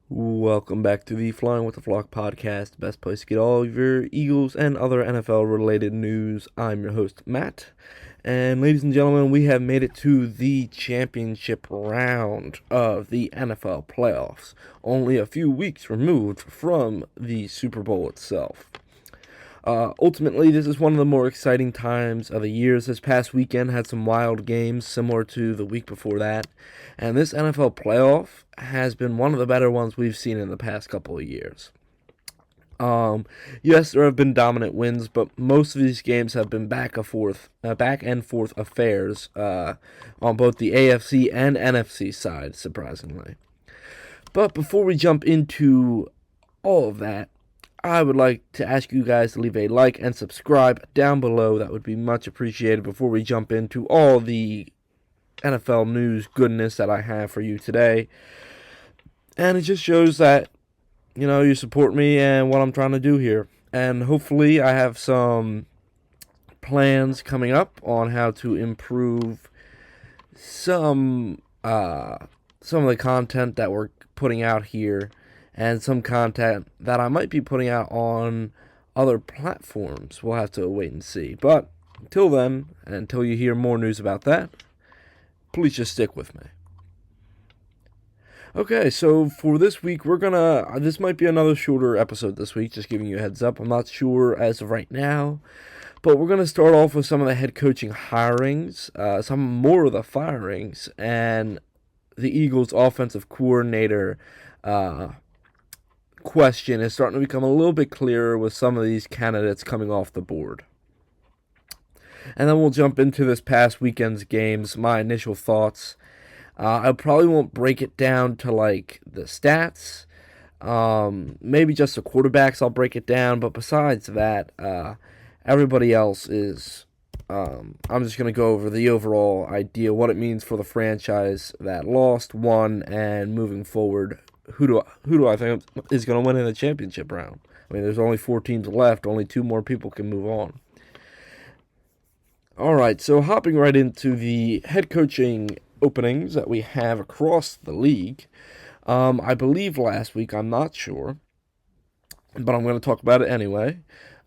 Welcome back to the Flying with the Flock podcast, the best place to get all of your Eagles and other NFL related news. I'm your host, Matt. And ladies and gentlemen, we have made it to the championship round of the NFL playoffs, only a few weeks removed from the Super Bowl itself. Ultimately, this is one of the more exciting times of the years. This past weekend had some wild games similar to the week before that. And this NFL playoff has been one of the better ones we've seen in the past couple of years. Yes, there have been dominant wins, but most of these games have been back and forth affairs on both the AFC and NFC side, surprisingly. But before we jump into all of that, I would like to ask you guys to leave a like and subscribe down below. That would be much appreciated before we jump into all the NFL news goodness that I have for you today. And it just shows that, you support me and what I'm trying to do here. And hopefully I have some plans coming up on how to improve some of the content that we're putting out here and some content that I might be putting out on other platforms. We'll have to wait and see. But until then, and until you hear more news about that, please just stick with me. Okay, so for this week, this might be another shorter episode this week, just giving you a heads up. I'm not sure as of right now, but we're gonna start off with some of the head coaching hirings, some more of the firings, and the Eagles' offensive coordinator question is starting to become a little bit clearer with some of these candidates coming off the board. And then we'll jump into this past weekend's games, my initial thoughts. I probably won't break it down to like the stats. Maybe just the quarterbacks I'll break it down, but besides that, everybody else is. I'm just going to go over the overall idea, what it means for the franchise that lost, won, and moving forward. Who do I think is going to win in the championship round? I mean, there's only 4 teams left. Only 2 more people can move on. All right, so hopping right into the head coaching openings that we have across the league. I believe last week, I'm not sure, but I'm going to talk about it anyway,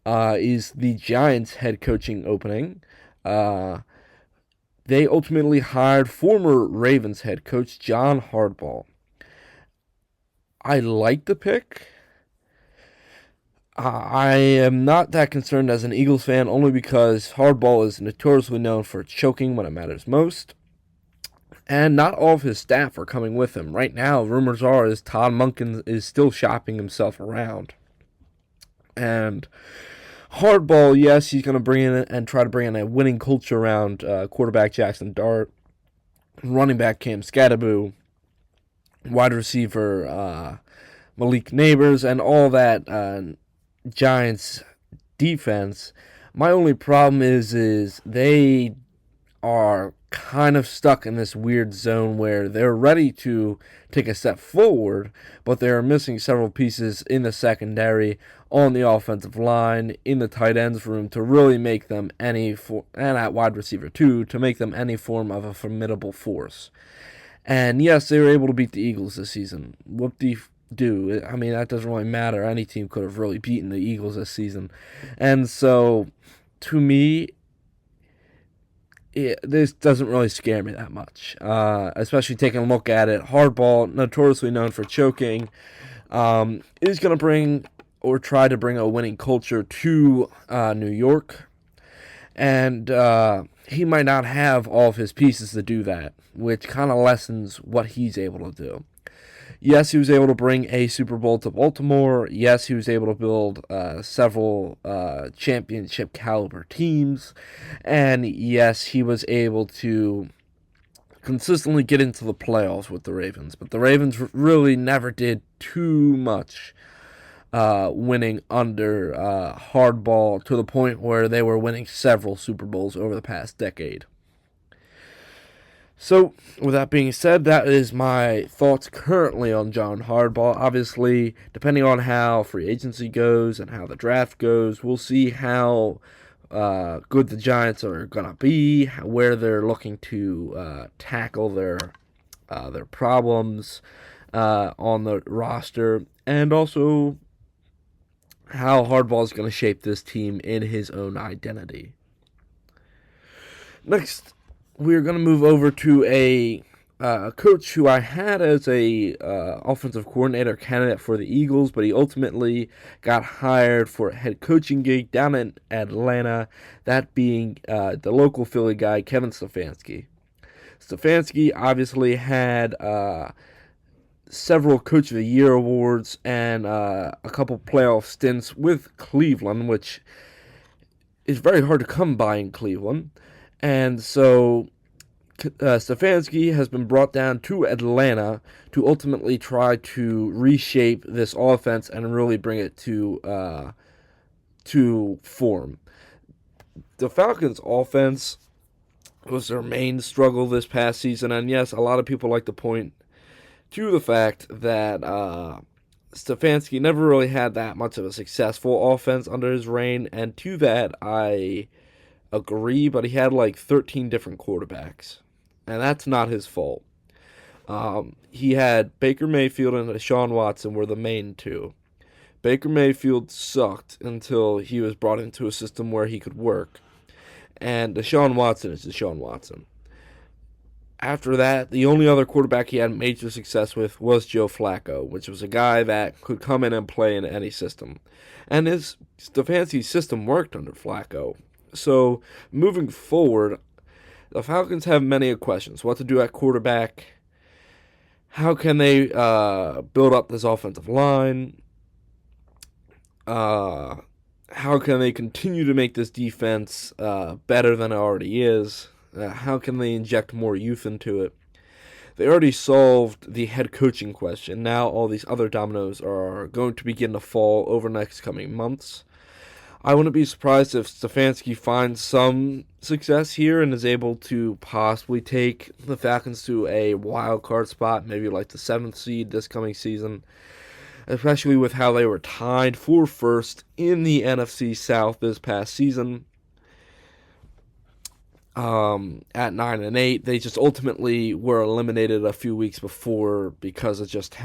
is the Giants head coaching opening. They ultimately hired former Ravens head coach John Harbaugh. I like the pick. I am not that concerned as an Eagles fan, only because Harbaugh is notoriously known for choking when it matters most. And not all of his staff are coming with him. Right now, rumors are is Todd Monken is still shopping himself around. And Harbaugh, yes, he's going to bring in and try to bring in a winning culture around quarterback Jackson Dart, running back Cam Scatterboo, wide receiver Malik Neighbors, and all that Giants defense. My only problem is they are kind of stuck in this weird zone where they're ready to take a step forward, but they're missing several pieces in the secondary, on the offensive line, in the tight ends room to really make them and at wide receiver too, to make them any form of a formidable force. And yes, they were able to beat the Eagles this season. Whoop-de-do. I mean, that doesn't really matter. Any team could have really beaten the Eagles this season. And so, to me, this doesn't really scare me that much, especially taking a look at it. Harbaugh, notoriously known for choking, is going to bring or try to bring a winning culture to New York. And he might not have all of his pieces to do that, which kind of lessens what he's able to do. Yes, he was able to bring a Super Bowl to Baltimore. Yes, he was able to build several championship caliber teams. And yes, he was able to consistently get into the playoffs with the Ravens. But the Ravens really never did too much winning under Harbaugh to the point where they were winning several Super Bowls over the past decade. So, with that being said, that is my thoughts currently on John Harbaugh. Obviously, depending on how free agency goes and how the draft goes, we'll see how good the Giants are going to be, where they're looking to tackle their problems. on the roster, and also how Harbaugh is going to shape this team in his own identity. Next, we're going to move over to a coach who I had as a offensive coordinator candidate for the Eagles, but he ultimately got hired for a head coaching gig down in Atlanta, that being the local Philly guy, Kevin Stefanski. Stefanski obviously had several Coach of the Year awards and a couple playoff stints with Cleveland, which is very hard to come by in Cleveland. And so Stefanski has been brought down to Atlanta to ultimately try to reshape this offense and really bring it to form. The Falcons' offense was their main struggle this past season, and yes, a lot of people like to point to the fact that Stefanski never really had that much of a successful offense under his reign, and to that I agree, but he had like 13 different quarterbacks, and that's not his fault. He had Baker Mayfield and Deshaun Watson were the main two. Baker Mayfield sucked until he was brought into a system where he could work, and Deshaun Watson is Deshaun Watson. After that, the only other quarterback he had major success with was Joe Flacco, which was a guy that could come in and play in any system. And Stefanski's system worked under Flacco. So, moving forward, the Falcons have many questions. What to do at quarterback? How can they build up this offensive line? How can they continue to make this defense better than it already is? How can they inject more youth into it? They already solved the head coaching question. Now all these other dominoes are going to begin to fall over the next coming months. I wouldn't be surprised if Stefanski finds some success here and is able to possibly take the Falcons to a wild card spot, maybe like the 7th seed this coming season, especially with how they were tied for first in the NFC South this past season. At 9-8, they just ultimately were eliminated a few weeks before because of just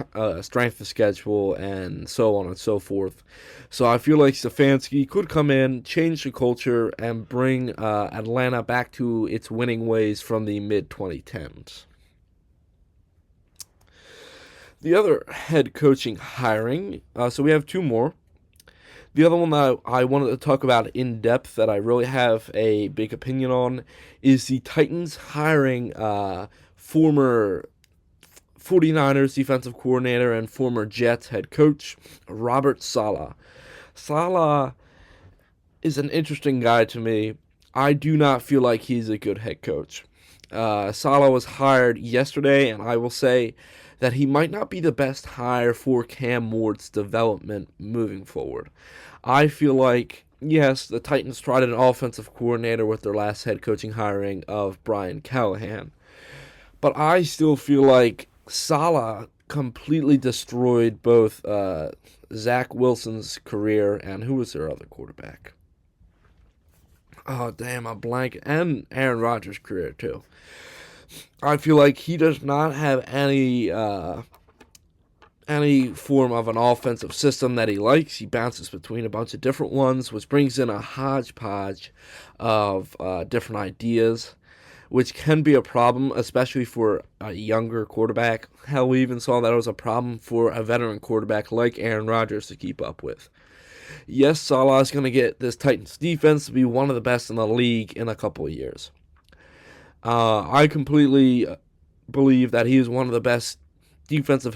strength of schedule and so on and so forth. So I feel like Stefanski could come in, change the culture, and bring Atlanta back to its winning ways from the mid-2010s. The other head coaching hiring, so we have two more. The other one that I wanted to talk about in depth that I really have a big opinion on is the Titans hiring former 49ers defensive coordinator and former Jets head coach Robert Saleh. Saleh is an interesting guy to me. I do not feel like he's a good head coach. Saleh was hired yesterday, and I will say that he might not be the best hire for Cam Ward's development moving forward. I feel like, yes, the Titans tried an offensive coordinator with their last head coaching hiring of Brian Callahan, but I still feel like Saleh completely destroyed both Zach Wilson's career and who was their other quarterback? Oh, damn, I'm blank. And Aaron Rodgers' career, too. I feel like he does not have any form of an offensive system that he likes. He bounces between a bunch of different ones, which brings in a hodgepodge of different ideas, which can be a problem, especially for a younger quarterback. Hell, we even saw that it was a problem for a veteran quarterback like Aaron Rodgers to keep up with. Yes, Saleh is going to get this Titans defense to be one of the best in the league in a couple of years. I completely believe that he is one of the best defensive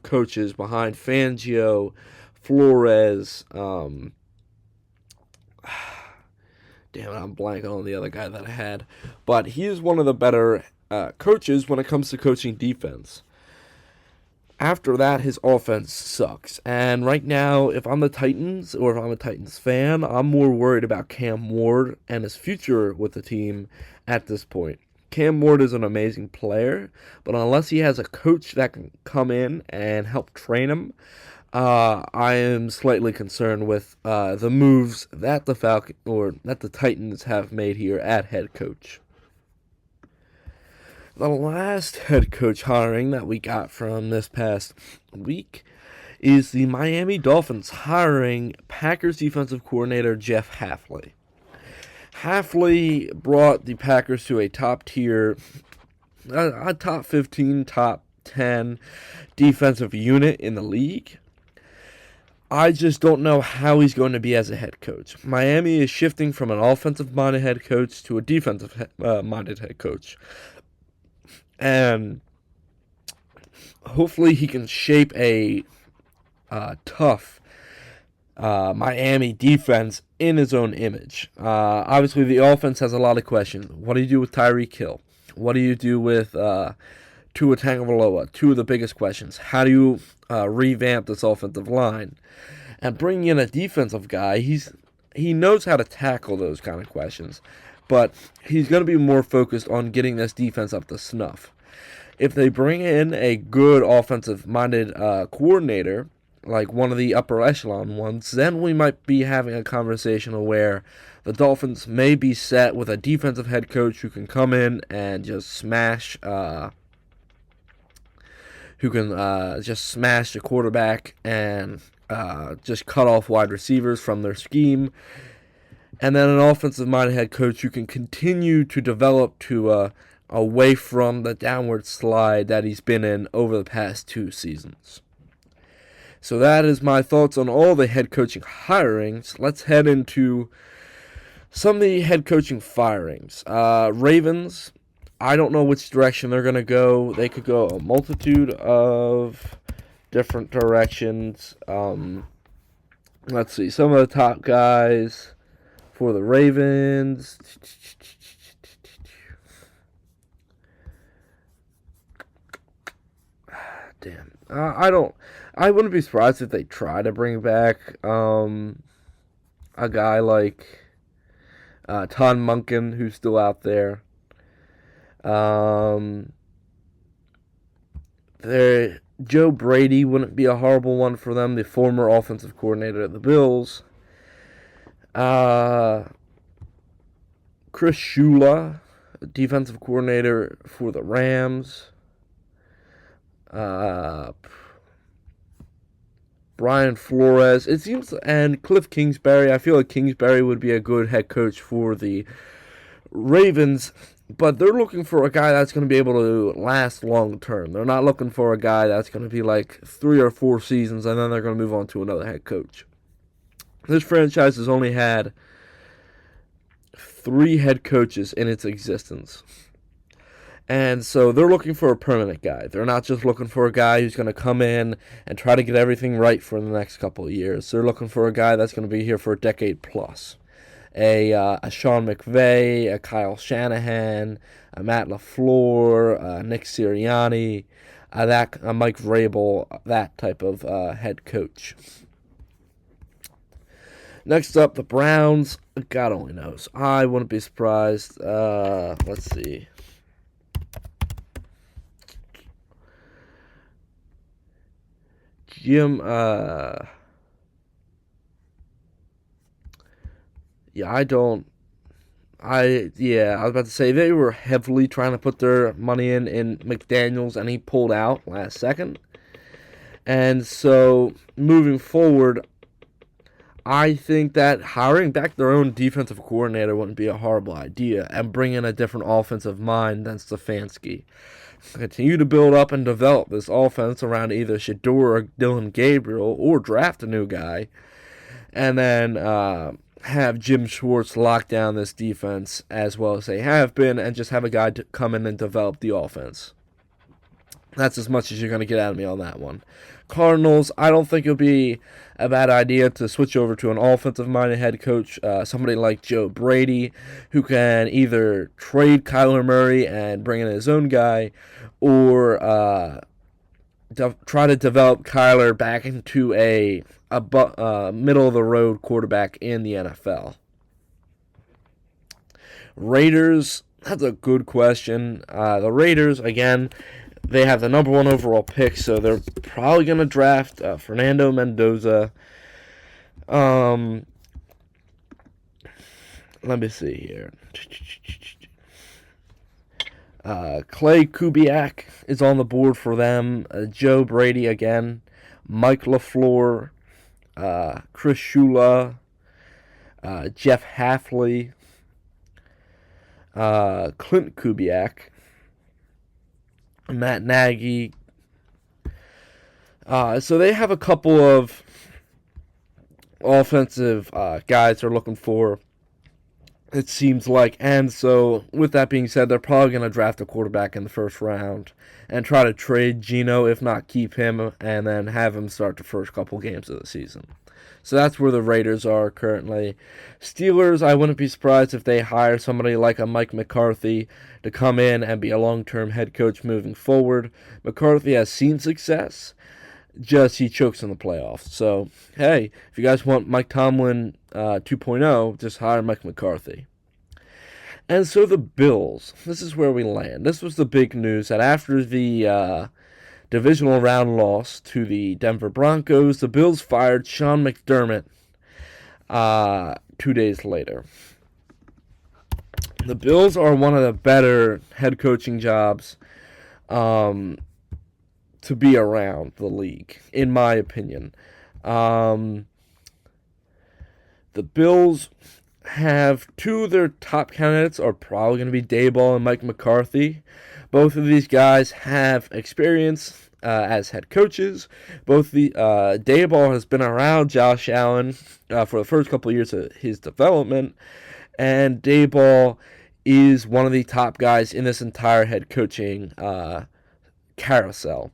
coaches behind Fangio, Flores. Damn it, I'm blanking on the other guy that I had. But he is one of the better coaches when it comes to coaching defense. After that, his offense sucks. And right now, if I'm the Titans, or if I'm a Titans fan, I'm more worried about Cam Ward and his future with the team at this point. Cam Ward is an amazing player, but unless he has a coach that can come in and help train him, I am slightly concerned with the moves that the Titans have made here at head coach. The last head coach hiring that we got from this past week is the Miami Dolphins hiring Packers defensive coordinator Jeff Hafley. Hafley brought the Packers to a top tier, a top 15, top 10 defensive unit in the league. I just don't know how he's going to be as a head coach. Miami is shifting from an offensive-minded head coach to a defensive-minded head coach. And hopefully he can shape a tough Miami defense in his own image. Obviously, the offense has a lot of questions. What do you do with Tyreek Hill? What do you do with Tua Tagovailoa? Two of the biggest questions. How do you revamp this offensive line? And bringing in a defensive guy, he knows how to tackle those kind of questions. But he's going to be more focused on getting this defense up to snuff. If they bring in a good offensive-minded coordinator, like one of the upper echelon ones, then we might be having a conversation where the Dolphins may be set with a defensive head coach who can come in and just smash the quarterback and just cut off wide receivers from their scheme. And then an offensive-minded head coach who can continue to develop to away from the downward slide that he's been in over the past 2 seasons. So that is my thoughts on all the head coaching hirings. Let's head into some of the head coaching firings. Ravens, I don't know which direction they're going to go. They could go a multitude of different directions. Let's see. Some of the top guys for the Ravens. Damn. I wouldn't be surprised if they try to bring back a guy like Todd Monken, who's still out there. Joe Brady wouldn't be a horrible one for them, the former offensive coordinator of the Bills. Chris Shula, defensive coordinator for the Rams. Brian Flores, it seems, and Cliff Kingsbury. I feel like Kingsbury would be a good head coach for the Ravens, but they're looking for a guy that's going to be able to last long term. They're not looking for a guy that's going to be like 3 or 4 seasons and then they're going to move on to another head coach. This franchise has only had 3 head coaches in its existence. And so they're looking for a permanent guy. They're not just looking for a guy who's going to come in and try to get everything right for the next couple of years. They're looking for a guy that's going to be here for a decade plus. A Sean McVay, a Kyle Shanahan, a Matt LaFleur, Nick Sirianni, a Mike Vrabel, that type of head coach. Next up, the Browns. God only knows. I wouldn't be surprised. Let's see. I was about to say they were heavily trying to put their money in McDaniels, and he pulled out last second. And so, moving forward, I think that hiring back their own defensive coordinator wouldn't be a horrible idea, and bring in a different offensive mind than Stefanski. Continue to build up and develop this offense around either Shedeur or Dylan Gabriel, or draft a new guy, and then have Jim Schwartz lock down this defense as well as they have been, and just have a guy to come in and develop the offense. That's as much as you're going to get out of me on that one. Cardinals, I don't think it'll be a bad idea to switch over to an offensive-minded head coach, somebody like Joe Brady, who can either trade Kyler Murray and bring in his own guy, or try to develop Kyler back into a middle-of-the-road quarterback in the NFL. Raiders, that's a good question. The Raiders, again, they have the number 1 overall pick, so they're probably going to draft Fernando Mendoza. Let me see here. Clay Kubiak is on the board for them. Joe Brady again. Mike LaFleur. Chris Shula. Jeff Hafley. Clint Kubiak. Matt Nagy. So they have a couple of offensive guys they're looking for, it seems like. And so, with that being said, they're probably going to draft a quarterback in the first round and try to trade Geno, if not keep him, and then have him start the first couple games of the season. So that's where the Raiders are currently. Steelers, I wouldn't be surprised if they hire somebody like a Mike McCarthy to come in and be a long-term head coach moving forward. McCarthy has seen success, just he chokes in the playoffs. So, hey, if you guys want Mike Tomlin 2.0, just hire Mike McCarthy. And so the Bills, this is where we land. This was the big news that after the divisional round loss to the Denver Broncos, the Bills fired Sean McDermott 2 days later. The Bills are one of the better head coaching jobs to be around the league, in my opinion. The Bills have two of their top candidates are probably going to be Daboll and Mike McCarthy. Both of these guys have experience as head coaches. Daboll has been around Josh Allen for the first couple of years of his development, and Daboll is one of the top guys in this entire head coaching carousel.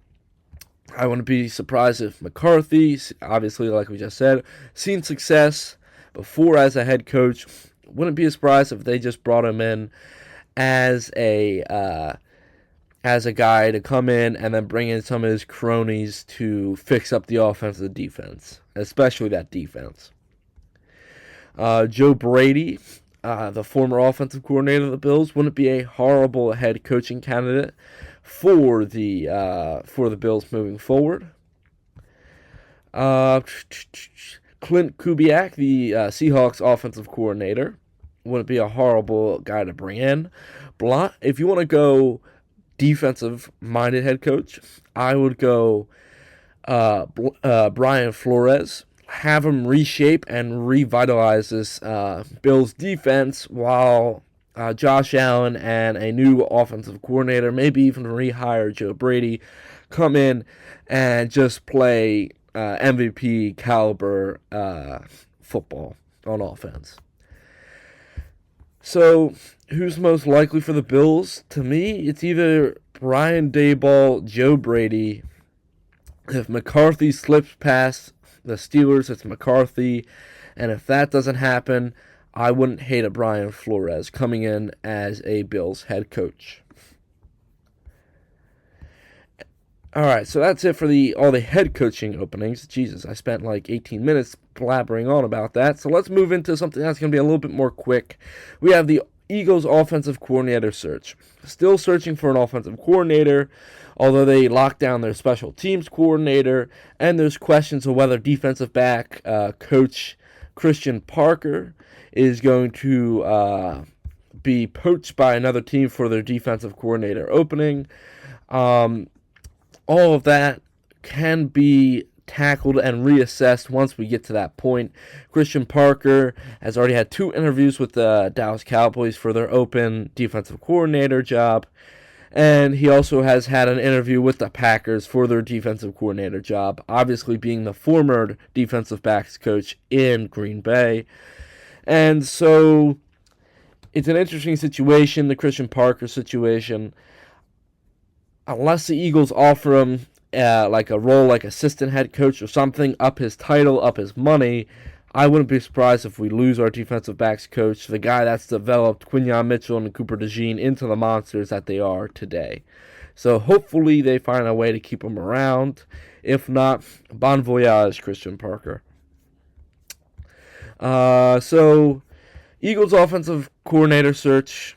I wouldn't be surprised if McCarthy, obviously, like we just said, seen success before as a head coach. Wouldn't be surprised if they just brought him in as a guy to come in and then bring in some of his cronies to fix up the offense and the defense, especially that defense. Joe Brady, the former offensive coordinator of the Bills, wouldn't be a horrible head coaching candidate for the Bills moving forward. Clint Kubiak, the Seahawks offensive coordinator, wouldn't be a horrible guy to bring in. If you want to go defensive-minded head coach, I would go Brian Flores. Have him reshape and revitalize this Bills defense while Josh Allen and a new offensive coordinator, maybe even rehire Joe Brady, come in and just play MVP caliber football on offense. So, who's most likely for the Bills? To me, it's either Brian Daboll, Joe Brady. If McCarthy slips past the Steelers, it's McCarthy. And if that doesn't happen, I wouldn't hate a Brian Flores coming in as a Bills head coach. Alright, so that's it for all the head coaching openings. Jesus, I spent like 18 minutes blabbering on about that. So let's move into something that's going to be a little bit more quick. We have the Eagles offensive coordinator search. Still searching for an offensive coordinator, although they locked down their special teams coordinator, and there's questions of whether defensive back coach Christian Parker is going to be poached by another team for their defensive coordinator opening. All of that can be tackled and reassessed once we get to that point. Christian Parker has already had 2 interviews with the Dallas Cowboys for their open defensive coordinator job, and he also has had an interview with the Packers for their defensive coordinator job, obviously being the former defensive backs coach in Green Bay. And so it's an interesting situation, the Christian Parker situation. Unless the Eagles offer him like a role like assistant head coach or something, up his title, up his money, I wouldn't be surprised if we lose our defensive backs coach, the guy that's developed Quinyon Mitchell and Cooper DeJean into the monsters that they are today. So hopefully they find a way to keep him around. If not, bon voyage, Christian Parker. So Eagles offensive coordinator search.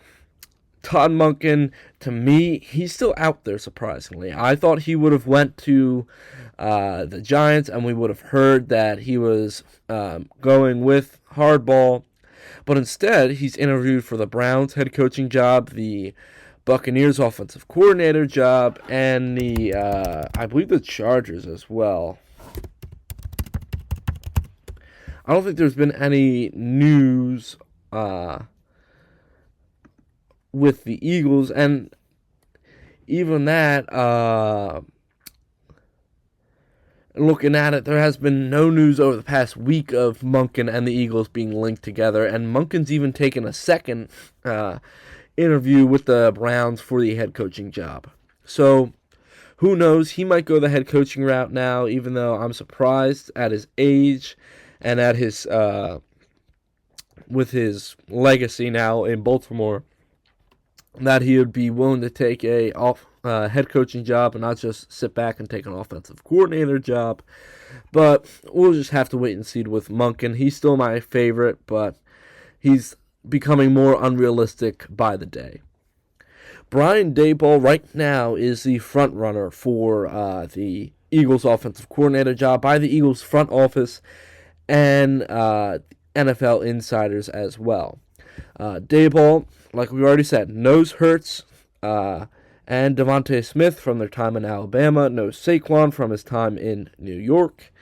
Todd Monken, to me, he's still out there, surprisingly. I thought he would have went to the Giants, and we would have heard that he was going with Hardball. But instead, he's interviewed for the Browns head coaching job, the Buccaneers offensive coordinator job, and the I believe the Chargers as well. I don't think there's been any news with the Eagles, and even that, looking at it, there has been no news over the past week of Monken and the Eagles being linked together, and Monken's even taken a second interview with the Browns for the head coaching job. So, who knows? He might go the head coaching route now, even though I'm surprised at his age and at his with his legacy now in Baltimore, that he would be willing to take a head coaching job and not just sit back and take an offensive coordinator job. But we'll just have to wait and see with Monken. He's still my favorite, but he's becoming more unrealistic by the day. Brian Daboll right now is the front runner for the Eagles offensive coordinator job by the Eagles front office and NFL insiders as well. Daboll, like we already said, knows Hurts and Devontae Smith from their time in Alabama, knows Saquon from his time in New York.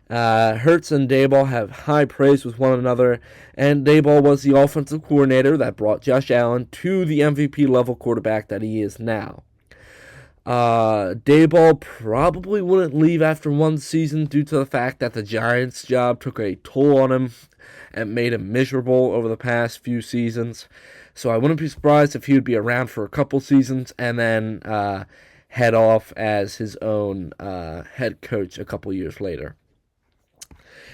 Hurts and Daboll have high praise with one another, and Daboll was the offensive coordinator that brought Josh Allen to the MVP level quarterback that he is now. Daboll probably wouldn't leave after one season due to the fact that the Giants job took a toll on him and made him miserable over the past few seasons. So I wouldn't be surprised if he would be around for a couple seasons and then head off as his own head coach a couple years later.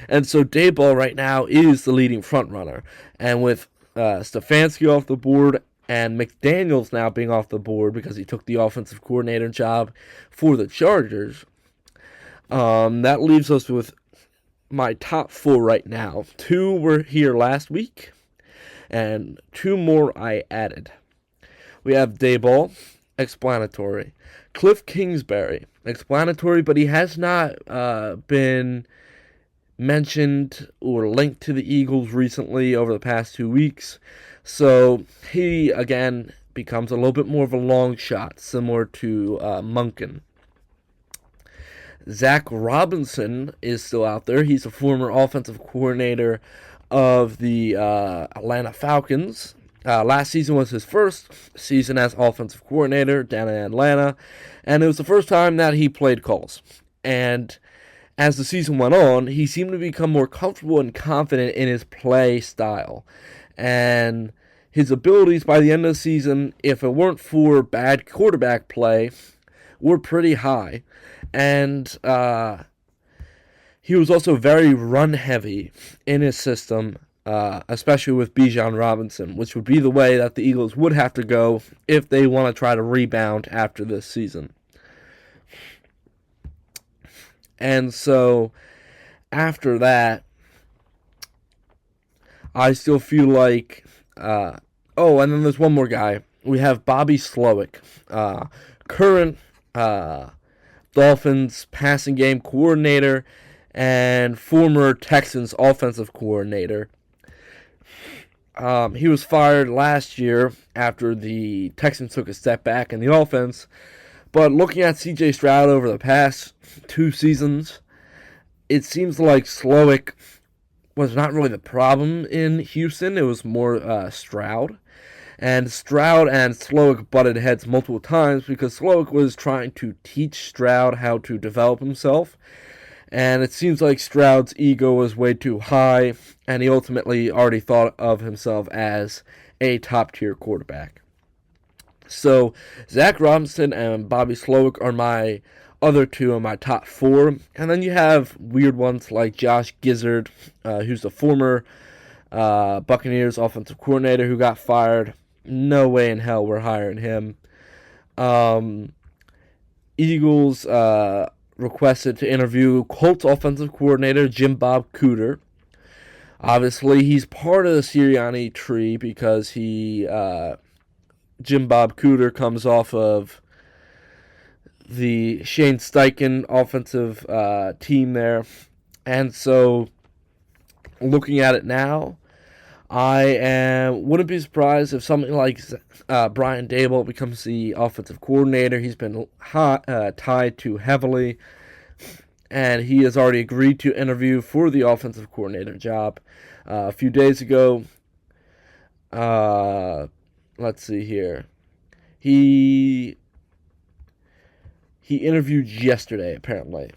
And so Daboll right now is the leading front runner. And with Stefanski off the board and McDaniels now being off the board because he took the offensive coordinator job for the Chargers, that leaves us with my top four right now. Two were here last week, and two more I added. We have Daboll, explanatory. Cliff Kingsbury, explanatory, but he has not been mentioned or linked to the Eagles recently over the past 2 weeks. So he, again, becomes a little bit more of a long shot, similar to Monken. Zach Robinson is still out there. He's a former offensive coordinator of the Atlanta Falcons. Last season was his first season as offensive coordinator down in Atlanta, and it was the first time that he played calls. And as the season went on, he seemed to become more comfortable and confident in his play style. And his abilities by the end of the season, if it weren't for bad quarterback play, were pretty high. And he was also very run-heavy in his system, especially with Bijan Robinson, which would be the way that the Eagles would have to go if they want to try to rebound after this season. And so, after that, I still feel like... and then there's one more guy. We have Bobby Slowick, current Dolphins passing game coordinator and former Texans offensive coordinator. He was fired last year after the Texans took a step back in the offense. But looking at C.J. Stroud over the past 2 seasons, it seems like Slowick was not really the problem in Houston. It was more Stroud. And Stroud and Slowick butted heads multiple times because Slowick was trying to teach Stroud how to develop himself. And it seems like Stroud's ego was way too high, and he ultimately already thought of himself as a top-tier quarterback. So, Zach Robinson and Bobby Slowick are my other two in my top 4. And then you have weird ones like Josh Gizzard, who's the former Buccaneers offensive coordinator who got fired. No way in hell we're hiring him. Eagles requested to interview Colts offensive coordinator Jim Bob Cooter. Obviously, he's part of the Sirianni tree because Jim Bob Cooter comes off of the Shane Steichen offensive team there. And so, looking at it now, Wouldn't be surprised if something like Brian Daboll becomes the offensive coordinator. He's been tied to heavily, and he has already agreed to interview for the offensive coordinator job. A few days ago, let's see here, he interviewed yesterday apparently.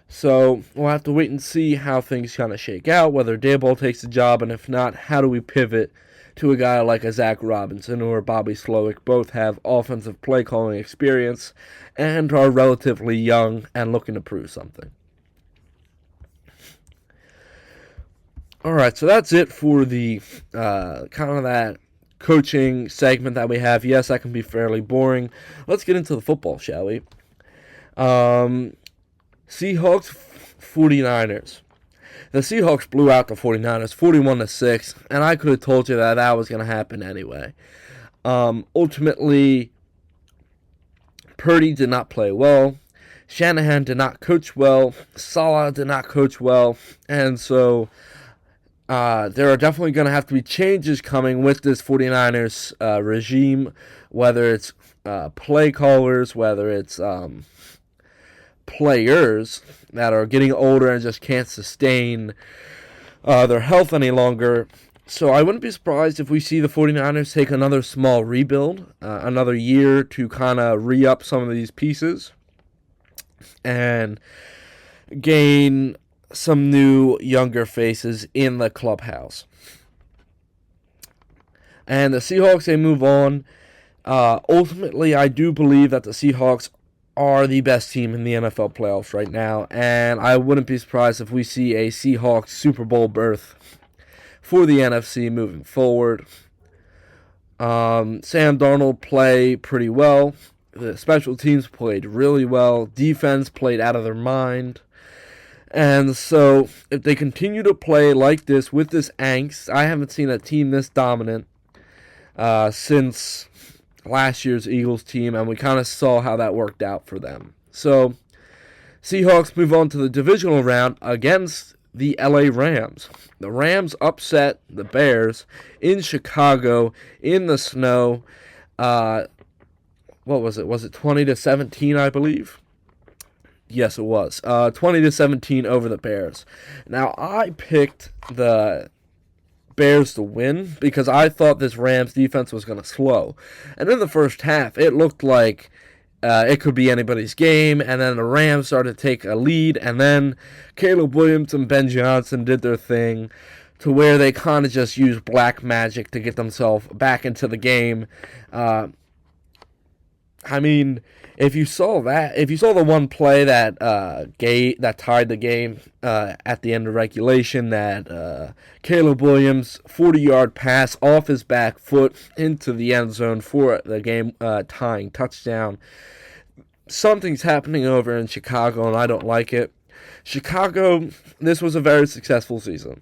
So we'll have to wait and see how things kind of shake out, whether Daboll takes the job, and if not, how do we pivot to a guy like a Zach Robinson or Bobby Slowick. Both have offensive play calling experience and are relatively young and looking to prove something. All right, so that's it for the kind of that coaching segment that we have. Yes, that can be fairly boring. Let's get into the football, shall we? Seahawks, 49ers. The Seahawks blew out the 49ers 41-6, and I could have told you that was going to happen anyway. Ultimately, Purdy did not play well. Shanahan did not coach well. Saleh did not coach well. And so there are definitely going to have to be changes coming with this 49ers regime, whether it's play callers, whether it's players that are getting older and just can't sustain their health any longer. So I wouldn't be surprised if we see the 49ers take another small rebuild, another year to kind of re-up some of these pieces and gain some new younger faces in the clubhouse. And the Seahawks, they move on. Ultimately, I do believe that the Seahawks are the best team in the NFL playoffs right now, and I wouldn't be surprised if we see a Seahawks Super Bowl berth for the NFC moving forward. Sam Darnold played pretty well. The special teams played really well. Defense played out of their mind. And so, if they continue to play like this with this angst, I haven't seen a team this dominant since last year's Eagles team, and we kind of saw how that worked out for them. So, Seahawks move on to the divisional round against the LA Rams. The Rams upset the Bears in Chicago in the snow. What was it? Was it 20-17, I believe? Yes, it was. 20-17 over the Bears. Now, I picked the Bears to win because I thought this Rams defense was going to slow. And in the first half, it looked like it could be anybody's game, and then the Rams started to take a lead, and then Caleb Williams and Ben Johnson did their thing to where they kind of just used black magic to get themselves back into the game. I mean, if you saw the one play that that tied the game at the end of regulation, that Caleb Williams 40-yard pass off his back foot into the end zone for the game tying touchdown. Something's happening over in Chicago, and I don't like it. Chicago, this was a very successful season.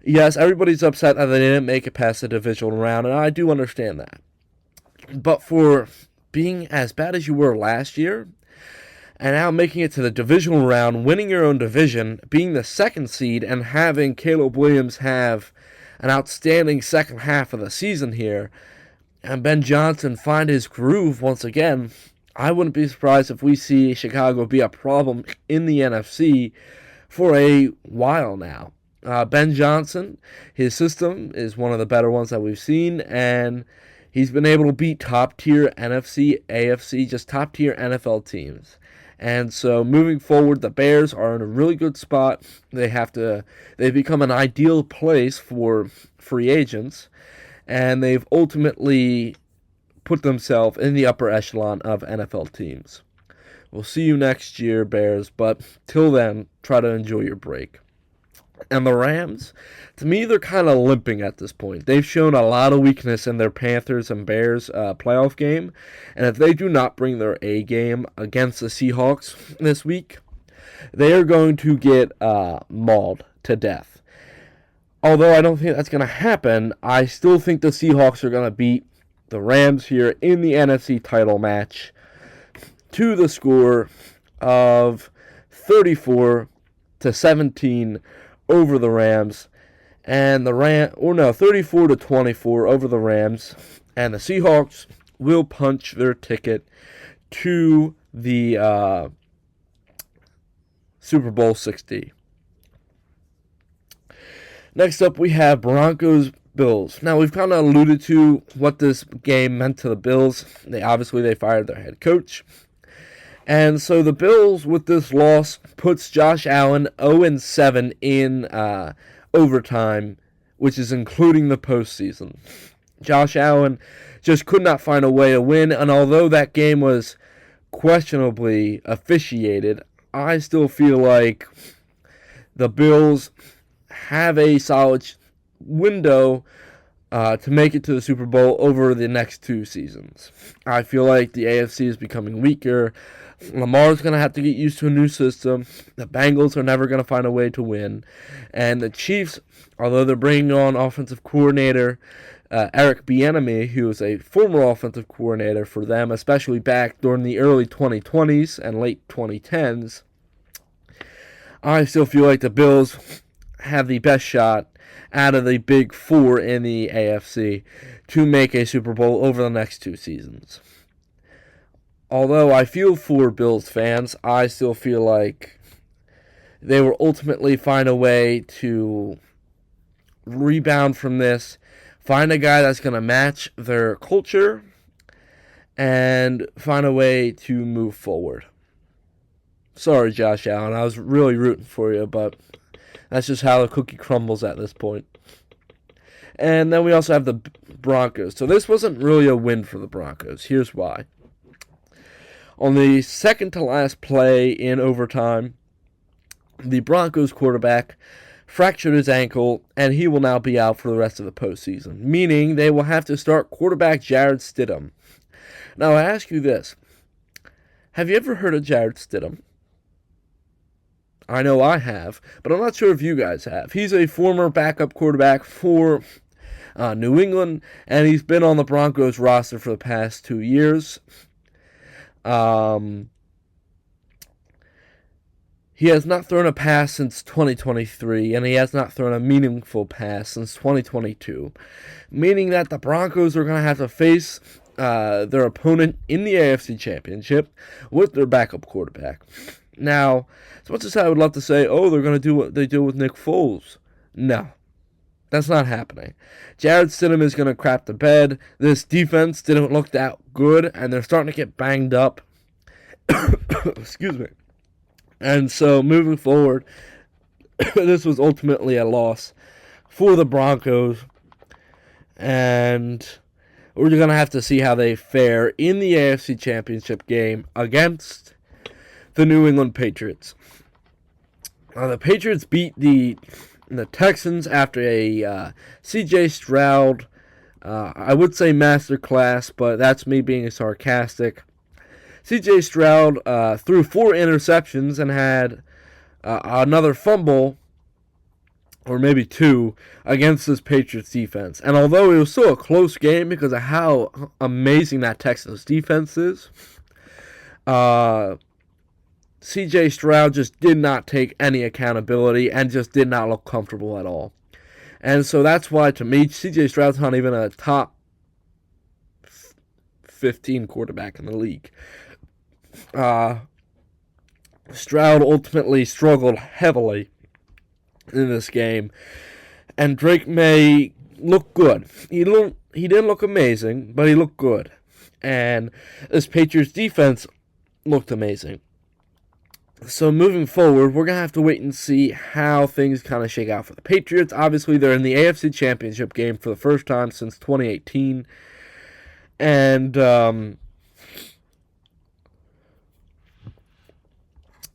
Yes, everybody's upset that they didn't make it past the divisional round, and I do understand that. But for being as bad as you were last year, and now making it to the divisional round, winning your own division, being the second seed, and having Caleb Williams have an outstanding second half of the season here, and Ben Johnson find his groove once again, I wouldn't be surprised if we see Chicago be a problem in the NFC for a while now. Ben Johnson, his system is one of the better ones that we've seen, and he's been able to beat top-tier NFC, AFC, just top-tier NFL teams. And so moving forward, the Bears are in a really good spot. They've become an ideal place for free agents, and they've ultimately put themselves in the upper echelon of NFL teams. We'll see you next year, Bears, but till then, try to enjoy your break. And the Rams, to me, they're kind of limping at this point. They've shown a lot of weakness in their Panthers and Bears playoff game. And if they do not bring their A game against the Seahawks this week, they are going to get mauled to death. Although I don't think that's going to happen, I still think the Seahawks are going to beat the Rams here in the NFC title match to the score of 34-17 over the Rams. and 34-24 over the Rams, and the Seahawks will punch their ticket to the Super Bowl 60. Next up, we have Broncos-Bills. Now, we've kind of alluded to what this game meant to the Bills. They fired their head coach. And so the Bills, with this loss, puts Josh Allen 0-7 in overtime, which is including the postseason. Josh Allen just could not find a way to win, and although that game was questionably officiated, I still feel like the Bills have a solid window to make it to the Super Bowl over the next 2 seasons. I feel like the AFC is becoming weaker. Lamar's going to have to get used to a new system. The Bengals are never going to find a way to win. And the Chiefs, although they're bringing on offensive coordinator Eric Bieniemy, who was a former offensive coordinator for them, especially back during the early 2020s and late 2010s, I still feel like the Bills have the best shot out of the big 4 in the AFC to make a Super Bowl over the next 2 seasons. Although I feel for Bills fans, I still feel like they will ultimately find a way to rebound from this, find a guy that's going to match their culture, and find a way to move forward. Sorry, Josh Allen, I was really rooting for you, but that's just how the cookie crumbles at this point. And then we also have the Broncos. So this wasn't really a win for the Broncos. Here's why. On the second to last play in overtime, the Broncos quarterback fractured his ankle, and he will now be out for the rest of the postseason, meaning they will have to start quarterback Jarrett Stidham. Now, I ask you this. Have you ever heard of Jarrett Stidham? I know I have, but I'm not sure if you guys have. He's a former backup quarterback for New England, and he's been on the Broncos roster for the past 2 years. He has not thrown a pass since 2023, and he has not thrown a meaningful pass since 2022, meaning that the Broncos are going to have to face their opponent in the AFC Championship with their backup quarterback. Now, as much as I would love to say, they're going to do what they do with Nick Foles, no. That's not happening. Jarrett Stidham is going to crap the bed. This defense didn't look that good, and they're starting to get banged up. Excuse me. And so, moving forward, this was ultimately a loss for the Broncos. And we're going to have to see how they fare in the AFC Championship game against the New England Patriots. The Patriots beat the Texans after a C.J. Stroud, I would say masterclass, but that's me being sarcastic. C.J. Stroud threw 4 interceptions and had another fumble, or maybe 2, against this Patriots defense. And although it was still a close game because of how amazing that Texans defense is, C.J. Stroud just did not take any accountability and just did not look comfortable at all. And so that's why, to me, C.J. Stroud's not even a top 15 quarterback in the league. Stroud ultimately struggled heavily in this game. And Drake May looked good. He didn't look amazing, but he looked good. And this Patriots defense looked amazing. So moving forward, we're going to have to wait and see how things kind of shake out for the Patriots. Obviously, they're in the AFC Championship game for the first time since 2018. And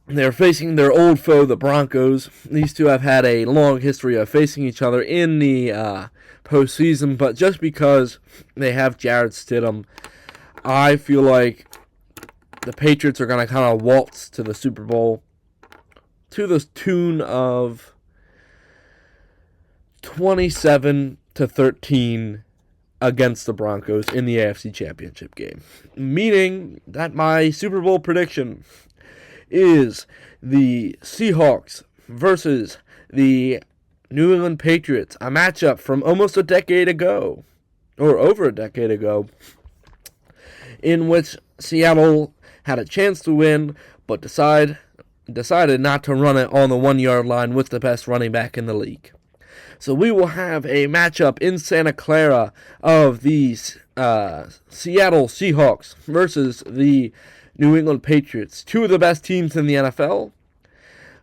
they're facing their old foe, the Broncos. These two have had a long history of facing each other in the postseason. But just because they have Jarrett Stidham, I feel like the Patriots are going to kind of waltz to the Super Bowl to the tune of 27-13 against the Broncos in the AFC Championship game. Meaning that my Super Bowl prediction is the Seahawks versus the New England Patriots, a matchup from almost a decade ago, or over a decade ago, in which Seattle had a chance to win, but decided not to run it on the 1 yard line with the best running back in the league. So we will have a matchup in Santa Clara of the Seattle Seahawks versus the New England Patriots, two of the best teams in the NFL.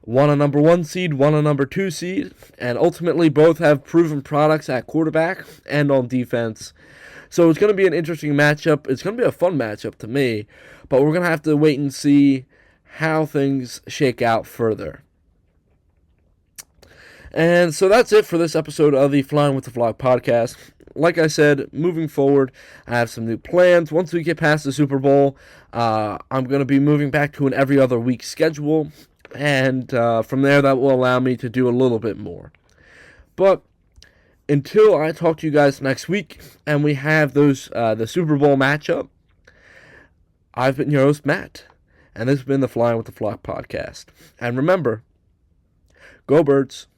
One a number 1 seed, one a number 2 seed, and ultimately both have proven products at quarterback and on defense. So it's going to be an interesting matchup. It's going to be a fun matchup to me, but we're going to have to wait and see how things shake out further. And so that's it for this episode of the Flying with the Flock podcast. Like I said, moving forward, I have some new plans. Once we get past the Super Bowl, I'm going to be moving back to an every other week schedule. And from there, that will allow me to do a little bit more. But until I talk to you guys next week and we have the Super Bowl matchup, I've been your host, Matt. And this has been the Flying with the Flock podcast. And remember, go Birds.